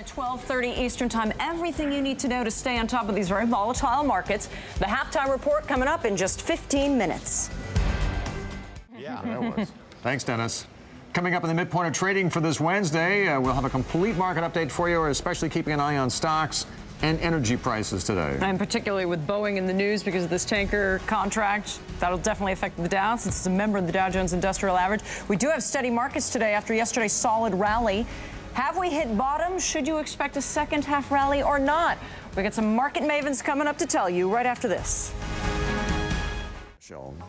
At 12:30 Eastern Time, everything you need to know to stay on top of these very volatile markets. The halftime report coming up in just 15 minutes. Yeah, that was. Thanks, Dennis. Coming up in the midpoint of trading for this Wednesday, we'll have a complete market update for you, especially keeping an eye on stocks and energy prices today. And particularly with Boeing in the news because of this tanker contract, that'll definitely affect the Dow since it's a member of the Dow Jones Industrial Average. We do have steady markets today after yesterday's solid rally. Have we hit bottom? Should you expect a second half rally or not? We got some market mavens coming up to tell you right after this.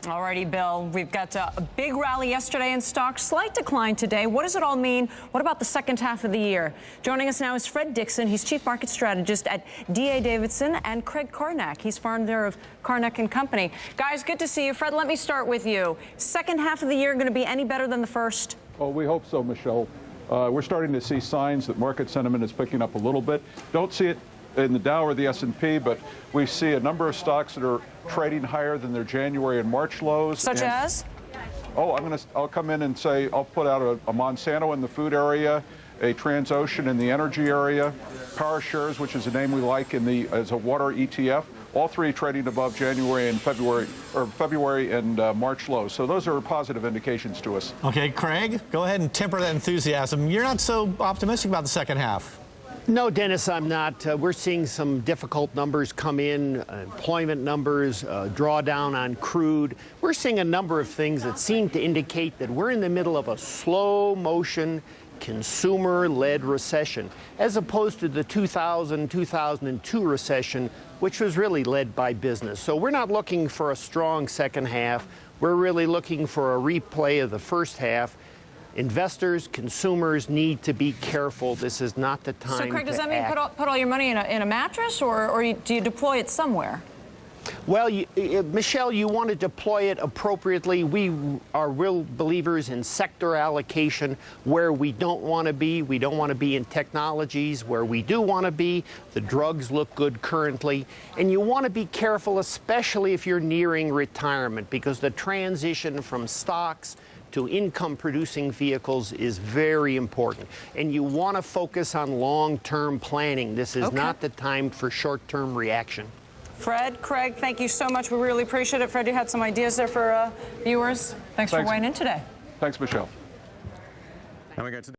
Alrighty, Bill, we've got a big rally yesterday in stocks, slight decline today. What does it all mean? What about the second half of the year? Joining us now is Fred Dixon. He's Chief Market Strategist at D.A. Davidson, and Craig Carnac. He's founder of Carnac & Company. Guys, good to see you. Fred, let me start with you. Second half of the year going to be any better than the first? Oh, we hope so, Michelle. We're starting to see signs that market sentiment is picking up a little bit. Don't see it in the Dow or the S&P, but we see a number of stocks that are trading higher than their January and March lows. Such as? Oh, I'll come in and say I'll put out a Monsanto in the food area, a Transocean in the energy area, PowerShares, which is a name we like as a water ETF. All three trading above January and February and March lows. So those are positive indications to us. Okay, Craig, go ahead and temper that enthusiasm. You're not so optimistic about the second half. No, Dennis, I'm not. We're seeing some difficult numbers come in, employment numbers, drawdown on crude. We're seeing a number of things that seem to indicate that we're in the middle of a slow motion consumer-led recession, as opposed to the 2000-2002 recession, which was really led by business. So we're not looking for a strong second half. We're really looking for a replay of the first half. Investors, consumers need to be careful. This is not the time to act. So, Craig, does that mean put all your money in a mattress, or do you deploy it somewhere? Well, Michelle, you want to deploy it appropriately. We are real believers in sector allocation where we don't want to be. We don't want to be in technologies where we do want to be. The drugs look good currently. And you want to be careful, especially if you're nearing retirement, because the transition from stocks to income-producing vehicles is very important. And you want to focus on long-term planning. This is not the time for short-term reaction. Fred, Craig, thank you so much. We really appreciate it. Fred, you had some ideas there for viewers. Thanks for weighing in today. Thanks, Michelle. And we got